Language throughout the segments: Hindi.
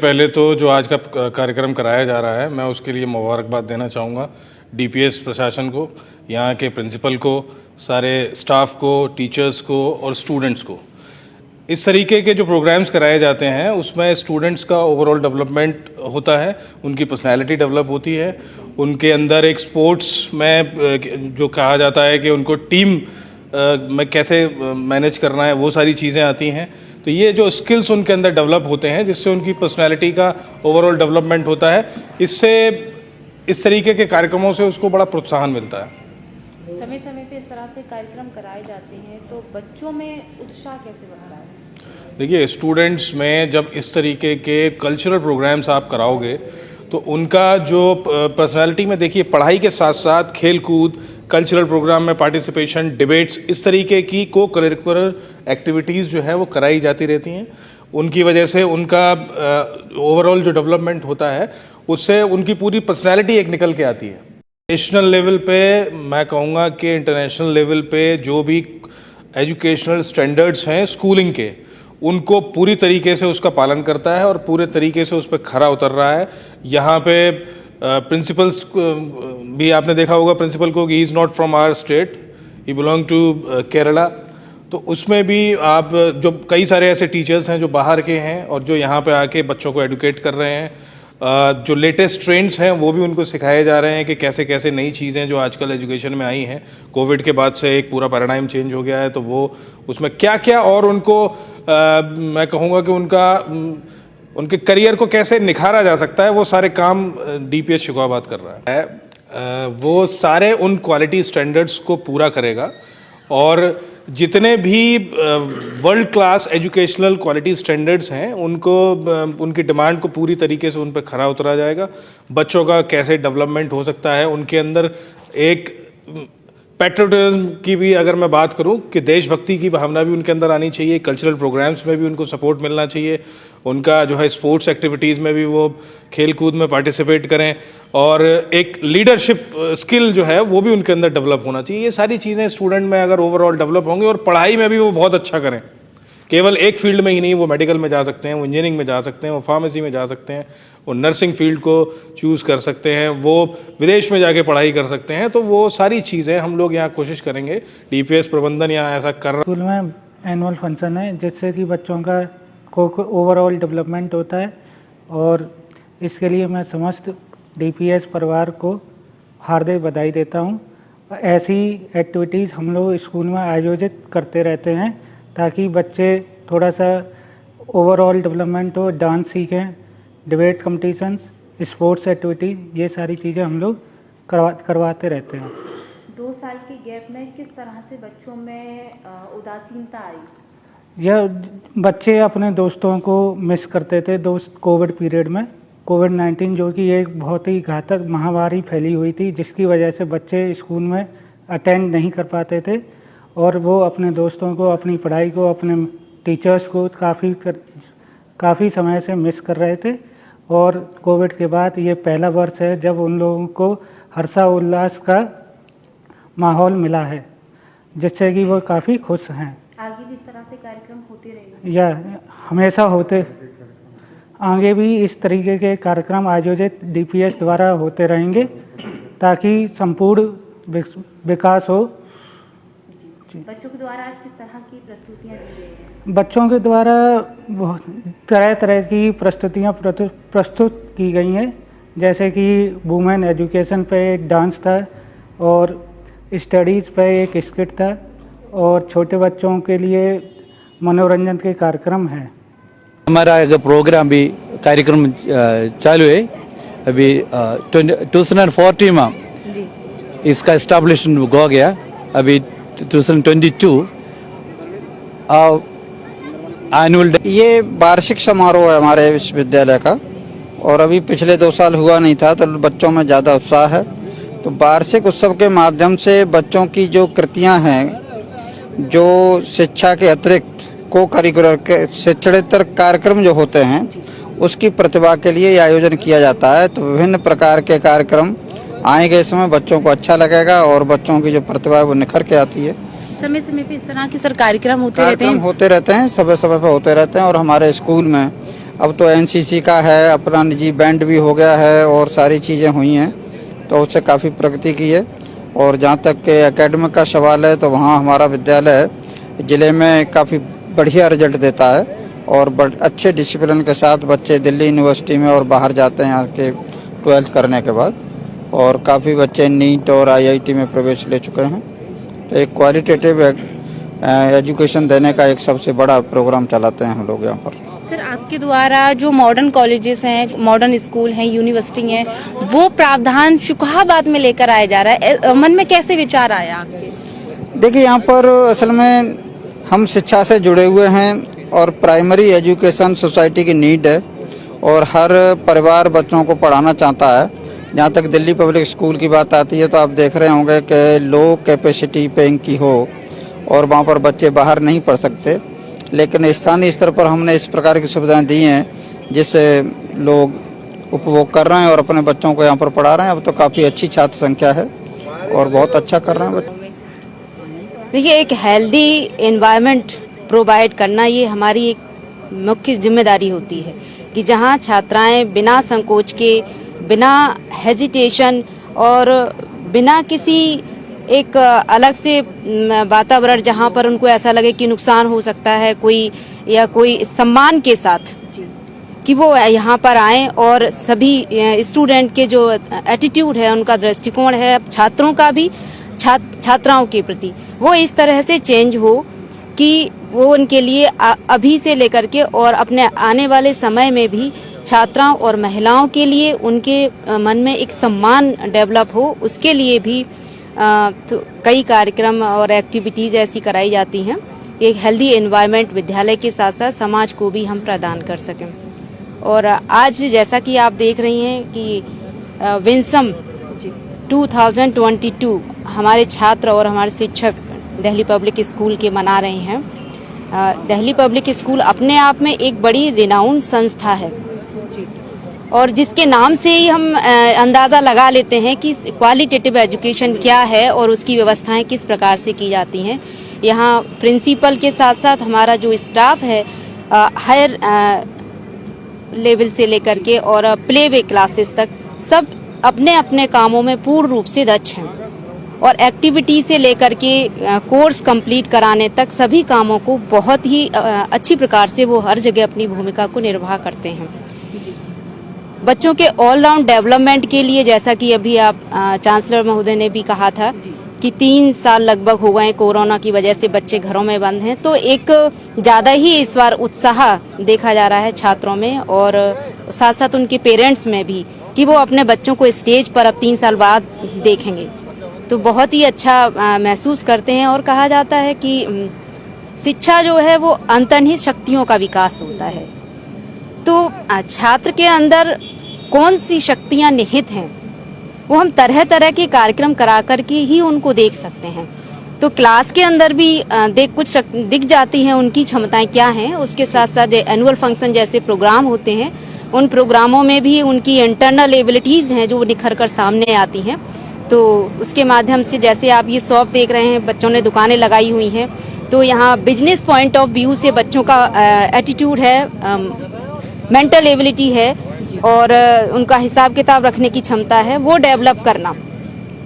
पहले तो जो आज का कार्यक्रम कराया जा रहा है, मैं उसके लिए मुबारकबाद देना चाहूँगा डीपीएस प्रशासन को, यहाँ के प्रिंसिपल को, सारे स्टाफ को, टीचर्स को और स्टूडेंट्स को। इस तरीके के जो प्रोग्राम्स कराए जाते हैं उसमें स्टूडेंट्स का ओवरऑल डेवलपमेंट होता है, उनकी पर्सनैलिटी डेवलप होती है, उनके अंदर एक स्पोर्ट्स में जो कहा जाता है कि उनको टीम में कैसे मैनेज करना है, वो सारी चीज़ें आती हैं। तो ये जो स्किल्स उनके अंदर डेवलप होते हैं, जिससे उनकी पर्सनैलिटी का ओवरऑल डेवलपमेंट होता है, इससे इस तरीके के कार्यक्रमों से उसको बड़ा प्रोत्साहन मिलता है। समय समय पे इस तरह से कार्यक्रम कराए जाते हैं तो बच्चों में उत्साह कैसे बढ़ता है? देखिए, स्टूडेंट्स में जब इस तरीके के कल्चरल प्रोग्राम्स आप कराओगे तो उनका जो पर्सनालिटी में, देखिए, पढ़ाई के साथ साथ खेल कूद, कल्चरल प्रोग्राम में पार्टिसिपेशन, डिबेट्स, इस तरीके की को करिकुलर एक्टिविटीज़ जो है वो कराई जाती रहती हैं। उनकी वजह से उनका ओवरऑल जो डेवलपमेंट होता है उससे उनकी पूरी पर्सनैलिटी एक निकल के आती है। नेशनल लेवल पे मैं कहूँगा कि इंटरनेशनल लेवल पे जो भी एजुकेशनल स्टैंडर्ड्स हैं स्कूलिंग के, उनको पूरी तरीके से उसका पालन करता है और पूरे तरीके से उस पर खरा उतर रहा है। यहाँ पे प्रिंसिपल्स भी आपने देखा होगा प्रिंसिपल को कि he is not from our state, he belong to Kerala. तो उसमें भी आप जो कई सारे ऐसे टीचर्स हैं जो बाहर के हैं और जो यहाँ पे आके बच्चों को एडुकेट कर रहे हैं। जो लेटेस्ट ट्रेंड्स हैं वो भी उनको सिखाए जा रहे हैं कि कैसे कैसे नई चीज़ें जो आजकल एजुकेशन में आई हैं, कोविड के बाद से एक पूरा पैराडाइम चेंज हो गया है, तो वो उसमें क्या क्या और उनको मैं कहूँगा कि उनके करियर को कैसे निखारा जा सकता है, वो सारे काम डीपीएस शिकोहाबाद कर रहा है। वो सारे उन क्वालिटी स्टैंडर्ड्स को पूरा करेगा और जितने भी world class educational quality standards हैं उनको उनकी डिमांड को पूरी तरीके से उन पर खरा उतरा जाएगा। बच्चों का कैसे डेवलपमेंट हो सकता है, उनके अंदर एक पैट्रियोटिज्म की भी अगर मैं बात करूं कि देशभक्ति की भावना भी उनके अंदर आनी चाहिए। कल्चरल प्रोग्राम्स में भी उनको सपोर्ट मिलना चाहिए। उनका जो है स्पोर्ट्स एक्टिविटीज़ में भी वो खेल कूद में पार्टिसिपेट करें और एक लीडरशिप स्किल जो है वो भी उनके अंदर डेवलप होना चाहिए। ये सारी चीज़ें स्टूडेंट में अगर ओवरऑल डेवलप होंगी और पढ़ाई में भी वो बहुत अच्छा करें, केवल एक फील्ड में ही नहीं, वो मेडिकल में जा सकते हैं, वो इंजीनियरिंग में जा सकते हैं, वो फार्मेसी में जा सकते हैं, वो नर्सिंग फील्ड को चूज़ कर सकते हैं, वो विदेश में जाके पढ़ाई कर सकते हैं। तो वो सारी चीज़ें हम लोग यहाँ कोशिश करेंगे, डीपीएस प्रबंधन यहाँ ऐसा कर रहा है। स्कूल में एनुअल फंक्शन है जिससे कि बच्चों का ओवरऑल डेवलपमेंट होता है और इसके लिए मैं समस्त डीपीएस परिवार को हार्दिक बधाई देता हूँ। ऐसी एक्टिविटीज़ हम लोग स्कूल में आयोजित करते रहते हैं ताकि बच्चे थोड़ा सा ओवरऑल डेवलपमेंट हो, डांस सीखें, डिबेट कंपटीशंस, स्पोर्ट्स एक्टिविटीज़, ये सारी चीज़ें हम लोग करवाते रहते हैं। 2 साल के गैप में किस तरह से बच्चों में उदासीनता आई? यह बच्चे अपने दोस्तों को मिस करते थे कोविड पीरियड में। कोविड-19 जो कि एक बहुत ही घातक महामारी फैली हुई थी, जिसकी वजह से बच्चे स्कूल में अटेंड नहीं कर पाते थे और वो अपने दोस्तों को, अपनी पढ़ाई को, अपने टीचर्स को काफ़ी समय से मिस कर रहे थे। और कोविड के बाद ये पहला वर्ष है जब उन लोगों को हर्षोल्लास का माहौल मिला है, जिससे कि वो काफ़ी खुश हैं। आगे भी इस तरह से कार्यक्रम होते रहेंगे या हमेशा होते आगे भी इस तरीके के कार्यक्रम आयोजित डीपीएस द्वारा होते रहेंगे ताकि संपूर्ण विकास हो। बच्चों के द्वारा आज किस तरह की प्रस्तुतियाँ दी गई हैं? बच्चों के द्वारा तरह तरह की प्रस्तुतियाँ प्रस्तुत की गई हैं, जैसे कि वुमेन एजुकेशन पे एक डांस था और स्टडीज़ पे एक स्किट था और छोटे बच्चों के लिए मनोरंजन के कार्यक्रम हैं। हमारा एक प्रोग्राम भी कार्यक्रम चालू है अभी 2014 में इसका एस्टेब्लिशमेंट हो गया। अभी 2022 एनुअल ये वार्षिक समारोह है हमारे विश्वविद्यालय का और अभी पिछले 2 साल हुआ नहीं था तो बच्चों में ज़्यादा उत्साह है। तो वार्षिक उत्सव के माध्यम से बच्चों की जो कृतियां हैं, जो शिक्षा के अतिरिक्त को करिकुलर के शिक्षणेतर कार्यक्रम जो होते हैं उसकी प्रतिभा के लिए आयोजन किया जाता है। तो विभिन्न प्रकार के कार्यक्रम आएंगे, इसमें बच्चों को अच्छा लगेगा और बच्चों की जो प्रतिभा है वो निखर के आती है। समय समय पे इस तरह के सर कार्यक्रम होते रहते हैं समय पे होते रहते हैं और हमारे स्कूल में अब तो एनसीसी का है, अपना निजी बैंड भी हो गया है और सारी चीज़ें हुई हैं, तो उससे काफ़ी प्रगति की है। और जहाँ तक के एकेडमिक का सवाल है तो वहाँ हमारा विद्यालय ज़िले में काफ़ी बढ़िया रिजल्ट देता है और अच्छे डिसिप्लिन के साथ बच्चे दिल्ली यूनिवर्सिटी में और बाहर जाते हैं यहाँ के 12th करने के बाद, और काफ़ी बच्चे नीट और आईआईटी में प्रवेश ले चुके हैं। तो एक क्वालिटेटिव एजुकेशन देने का एक सबसे बड़ा प्रोग्राम चलाते हैं हम लोग यहाँ पर। सर, आपके द्वारा जो मॉडर्न कॉलेजेस हैं, मॉडर्न स्कूल हैं, यूनिवर्सिटी हैं, वो प्रावधान शुकाहाबाद में लेकर आया जा रहा है, मन में कैसे विचार आया आपके? देखिए, यहाँ पर असल में हम शिक्षा से जुड़े हुए हैं और प्राइमरी एजुकेशन सोसाइटी की नीड है और हर परिवार बच्चों को पढ़ाना चाहता है। जहाँ तक दिल्ली पब्लिक स्कूल की बात आती है तो आप देख रहे होंगे कि लो कैपेसिटी पेइंग की हो और वहाँ पर बच्चे बाहर नहीं पढ़ सकते, लेकिन स्थानीय स्तर पर हमने इस प्रकार की सुविधाएं दी हैं जिससे लोग उपभोग कर रहे हैं और अपने बच्चों को यहाँ पर पढ़ा रहे हैं। अब तो काफ़ी अच्छी छात्र संख्या है और बहुत अच्छा कर रहे हैं बच्चे। देखिए, एक हेल्दी एनवायरनमेंट प्रोवाइड करना ये हमारी एक मुख्य जिम्मेदारी होती है कि जहाँ छात्राएं बिना संकोच के, बिना हेजिटेशन और बिना किसी एक अलग से वातावरण जहाँ पर उनको ऐसा लगे कि नुकसान हो सकता है कोई, या कोई सम्मान के साथ कि वो यहाँ पर आएं और सभी स्टूडेंट के जो एटीट्यूड है, उनका दृष्टिकोण है छात्रों का भी छात्राओं के प्रति, वो इस तरह से चेंज हो कि वो उनके लिए अभी से लेकर के और अपने आने वाले समय में भी छात्राओं और महिलाओं के लिए उनके मन में एक सम्मान डेवलप हो। उसके लिए भी तो कई कार्यक्रम और एक्टिविटीज़ ऐसी कराई जाती हैं। एक हेल्दी एनवायरनमेंट विद्यालय के साथ साथ समाज को भी हम प्रदान कर सकें। और आज जैसा कि आप देख रही हैं कि विंसम 2022 हमारे छात्र और हमारे शिक्षक दिल्ली पब्लिक स्कूल के मना रहे हैं। दिल्ली पब्लिक स्कूल अपने आप में एक बड़ी रिनाउंड संस्था है और जिसके नाम से ही हम अंदाज़ा लगा लेते हैं कि क्वालिटेटिव एजुकेशन क्या है और उसकी व्यवस्थाएं किस प्रकार से की जाती हैं। यहाँ प्रिंसिपल के साथ साथ हमारा जो स्टाफ है हायर लेवल से लेकर के और प्ले वे क्लासेस तक सब अपने अपने कामों में पूर्ण रूप से दक्ष हैं और एक्टिविटी से लेकर के कोर्स कंप्लीट कराने तक सभी कामों को बहुत ही अच्छी प्रकार से वो हर जगह अपनी भूमिका को निर्वाह करते हैं। बच्चों के ऑलराउंड डेवलपमेंट के लिए, जैसा कि अभी आप चांसलर महोदय ने भी कहा था कि 3 साल लगभग हो गए कोरोना की वजह से बच्चे घरों में बंद हैं, तो एक ज़्यादा ही इस बार उत्साह देखा जा रहा है छात्रों में और साथ साथ उनके पेरेंट्स में भी कि वो अपने बच्चों को स्टेज पर अब 3 साल बाद देखेंगे, तो बहुत ही अच्छा महसूस करते हैं। और कहा जाता है कि शिक्षा जो है वो अंतर्निहित शक्तियों का विकास होता है। तो छात्र के अंदर कौन सी शक्तियां निहित हैं वो हम तरह तरह के कार्यक्रम करा करके ही उनको देख सकते हैं। तो क्लास के अंदर भी कुछ दिख जाती हैं उनकी क्षमताएं क्या हैं। उसके साथ साथ एनुअल फंक्शन जैसे प्रोग्राम होते हैं, उन प्रोग्रामों में भी उनकी इंटरनल एबिलिटीज़ हैं जो निखर कर सामने आती हैं। तो उसके माध्यम से, जैसे आप ये शॉप देख रहे हैं, बच्चों ने दुकानें लगाई हुई हैं, तो यहाँ बिजनेस पॉइंट ऑफ व्यू से बच्चों का एटीट्यूड है, मेंटल एबिलिटी है और उनका हिसाब किताब रखने की क्षमता है, वो डेवलप करना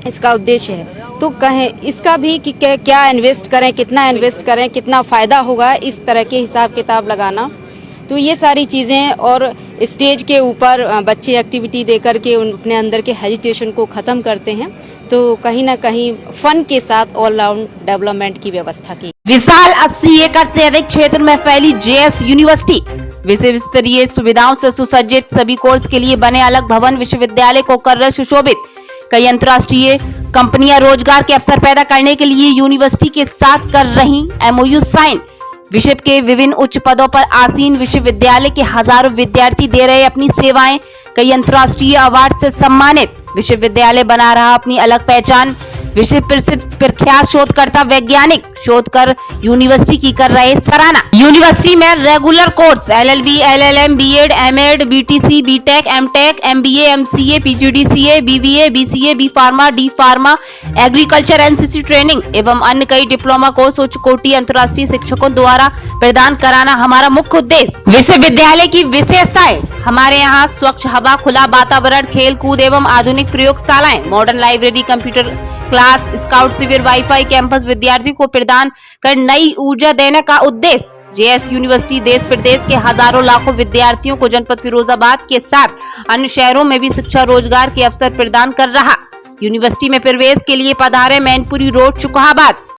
इसका उद्देश्य है। तो कहें इसका भी कि क्या इन्वेस्ट करें, कितना इन्वेस्ट करें, कितना फ़ायदा होगा, इस तरह के हिसाब किताब लगाना। तो ये सारी चीज़ें और स्टेज के ऊपर बच्चे एक्टिविटी दे करके अपने अंदर के हेजिटेशन को ख़त्म करते हैं। तो कहीं ना कहीं फन के साथ ऑलराउंड डेवलपमेंट की व्यवस्था की। विशाल 80 एकड़ से अधिक क्षेत्र में फैली जेएस यूनिवर्सिटी विश्व स्तरीय सुविधाओं से सुसज्जित, सभी कोर्स के लिए बने अलग भवन विश्वविद्यालय को कर रहे सुशोभित। कई अंतर्राष्ट्रीय कंपनियां रोजगार के अवसर पैदा करने के लिए यूनिवर्सिटी के साथ कर रही एमओयू साइन। विश्व के विभिन्न उच्च पदों पर आसीन विश्वविद्यालय के हजारों विद्यार्थी दे रहे अपनी सेवाएं। कई अंतर्राष्ट्रीय अवार्ड से सम्मानित विश्वविद्यालय बना रहा अपनी अलग पहचान। विश्व प्रख्यात शोधकर्ता वैज्ञानिक शोध कर यूनिवर्सिटी की कर रहे सराहना। यूनिवर्सिटी में regular course LLB, LLM, B.Ed, M.Ed, BTC, B.Tech, M.Tech, MBA, MCA, PGDCA, BBA, BCA, B Pharma, D Pharma, agriculture, NCC training एवं अन्य कई डिप्लोमा कोर्स उच्च कोटि अंतर्राष्ट्रीय शिक्षकों द्वारा प्रदान कराना हमारा मुख्य उद्देश्य। विश्वविद्यालय की विशेषताएं, हमारे यहाँ स्वच्छ हवा, खुला वातावरण, खेल कूद एवं आधुनिक प्रयोगशालाएं, modern library, computer class, scout शिविर, वाईफाई कैंपस विद्यार्थियों को प्रदान कर नई ऊर्जा देने का उद्देश्य। जेएस यूनिवर्सिटी देश प्रदेश के हजारों लाखों विद्यार्थियों को जनपद फिरोजाबाद के साथ अन्य शहरों में भी शिक्षा रोजगार के अवसर प्रदान कर रहा। यूनिवर्सिटी में प्रवेश के लिए पधारे मैनपुरी रोड, शुकहाबाद।